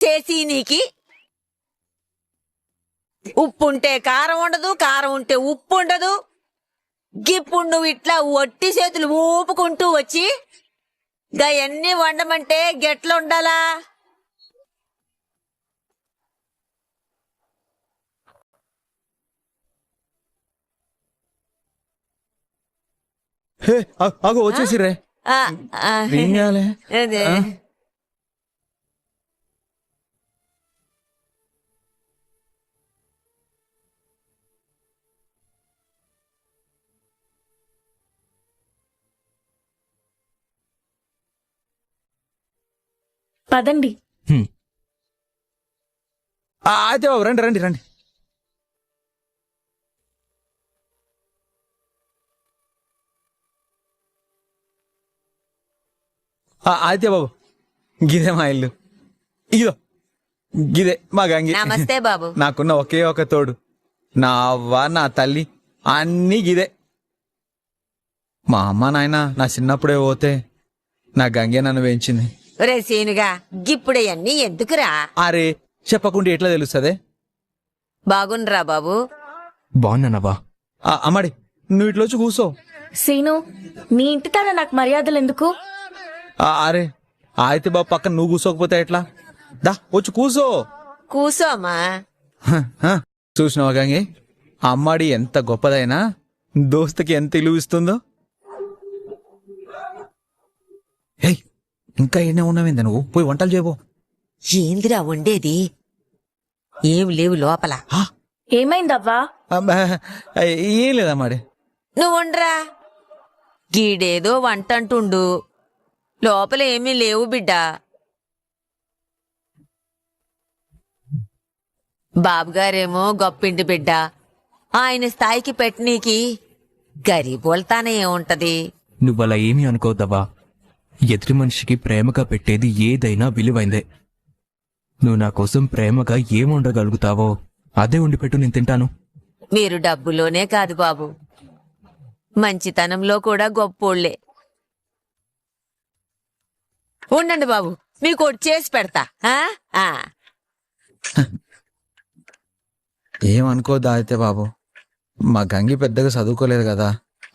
చేసి నీకి ఉప్పుంటే కారం ఉండదు, కారం ఉంటే ఉప్పు ఉండదు. గిప్పుడు నువ్వు ఇట్లా ఒట్టి చేతులు ఊపుకుంటూ వచ్చి గయన్ని వండమంటే గెట్లుండాలా? అగో వచ్చేసిరే. అదే పదండి. అయితే బాబు రండి రండి రండి. అయితే బాబు గిదే మా ఇల్లు. ఇదో గిదే మా గంగి. నమస్తే బాబు. నాకున్న ఒకే ఒక తోడు, నా అవ్వ నా తల్లి అన్నీ గిదే. మా అమ్మ నాయన నా చిన్నప్పుడే పోతే నా గంగే నన్ను పెంచింది. రే సీనుగా గిప్పుడయన్నీ ఎందుకురా? అరే చెప్పకుండా ఎట్లా తెలుస్తుంది? బాగుండ్రా బాబు? బాగున్నానవ్వా. అమ్మాడి నువ్వు ఇట్లొచ్చి కూర్చో. సీను, నీ ఇంటి తాన నాకు మర్యాదలు ఎందుకు? అరే అయితే బాబు పక్కన నువ్వు కూర్చోకపోతే ఎట్లా? దా వచ్చి కూర్చో. కూసోమా. చూసినావా గంగి, అమ్మాడి ఎంత గొప్పదైనా దోస్తుకి ఎంత ఇలువ ఇస్తుందో. ఏయ్ ఇంకా ఏనే ఉన్నావేంది నువ్వు? పోయి వంటలు చేయబో. ఏందిరా వండేది? ఏం లేవు లోపల. ఏమైందవ్వా? ఏం లేదమ్మాడి. నువ్వు వండరా. గీడేదో వంట అంటుండు, లోపల ఏమీ లేవు బిడ్డా. బాబుగారేమో గొప్పింటి బిడ్డ, ఆయన స్థాయికి పెట్టనీకి గరీబోల్తానే ఏముంటది. నువ్వలా ఏమీ అనుకోవద్దవ్వా. ఎదుటి మనిషికి ప్రేమగా పెట్టేది ఏదైనా విలువైందే. నువ్వు నా కోసం ప్రేమగా ఏముండగలుగుతావో అదే ఉండి పెట్టు, నేను తింటాను. మీరు డబ్బులోనే కాదు బాబు, మంచితనంలో కూడా గొప్పోళ్లే. ఉండండి బాబు, మీకు ఒకటి చేసి పెడతా. ఏమనుకోద్దా అయితే బాబు, మా గంగి పెద్దగా చదువుకోలేదు కదా,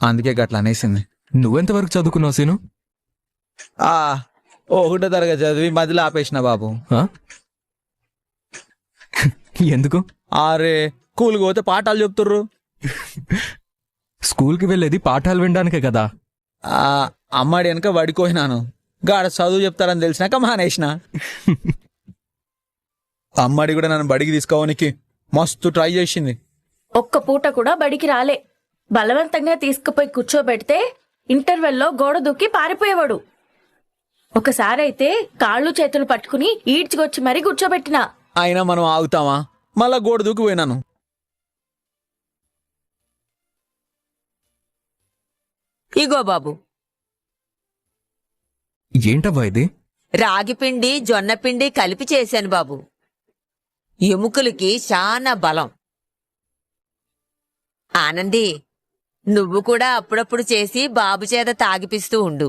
అందుకే గట్లా అనేసింది. నువ్వెంతవరకు చదువుకున్నావు సీను? ఒకటో తరగతి చదివి మధ్యలో ఆపేసిన బాబు. ఎందుకు? అరే స్కూల్కి పోతే పాఠాలు చెప్తుర్రు. స్కూల్కి వెళ్ళేది పాఠాలు వినడానికే కదా. అమ్మాడి వెనక వడిపోయినాను, గాడ చదువు చెప్తారని తెలిసినాక మానేసిన. అమ్మాడి కూడా నన్ను బడికి తీసుకోవడానికి మస్తు ట్రై చేసింది. ఒక్క పూట కూడా బడికి రాలే. బలవంతంగా తీసుకుపోయి కూర్చోబెడితే ఇంటర్వెల్లో గోడ దూకి పారిపోయేవాడు. ఒకసారైతే కాళ్ళు చేతులు పట్టుకుని ఈడ్చుకొచ్చి మరీ కూర్చోబెట్టినా. అయినా మనం ఆగుతామా? మళ్ళా గోడ దూకి పోయినాను. ఇగో బాబు, ఏంటవ్వా ఇది? రాగిపిండి జొన్నపిండి కలిపి చేశాను బాబు. ఎముకలకి చాలా బలం. ఆనంది, నువ్వు కూడా అప్పుడప్పుడు చేసి బాబు చేత తాగిపిస్తూ ఉండు.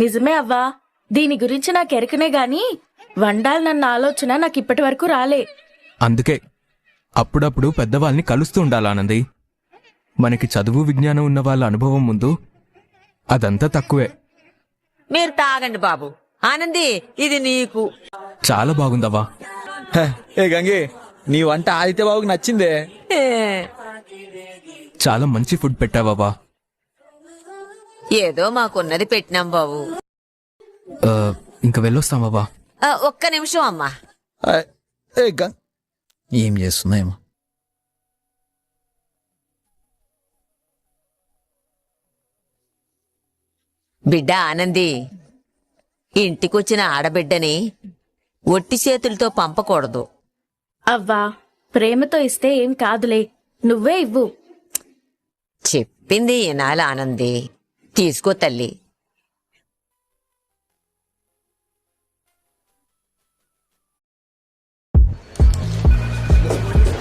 నిజమే అవ్వా, దీని గురించి నాకెరకనే గాని వండాలన్న ఆలోచన నాకు ఇప్పటి వరకు రాలే. అందుకే అప్పుడప్పుడు పెద్దవాళ్ళని కలుస్తూ ఉండాలానంది. మనకి చదువు విజ్ఞానం ఉన్న వాళ్ళ అనుభవం ముందు అదంతా తక్కువే. మీరు తాగండి బాబు. ఆనంది, ఇది నీకు. చాలా బాగుందవ్వా. ఏ గంగి, నీ వంట ఆదిత్య బాబుకి నచ్చిందే. చాలా మంచి ఫుడ్ పెట్టావవ్వా. ఏదో మాకున్నది పెట్టినాం బాబు. ఇంక వెళ్ళొస్తామవ్వా. ఒక్క నిమిషం అమ్మా. ఏం చేస్తున్నాయేమో. బిడ్డ ఆనంది, ఇంటికొచ్చిన ఆడబిడ్డని ఒట్టి చేతులతో పంపకూడదు. అవ్వా, ప్రేమతో ఇస్తే ఏం కాదులే, నువ్వే ఇవ్వు. చెప్పింది ఈనాల ఆనంది. తీసుకో తల్లి.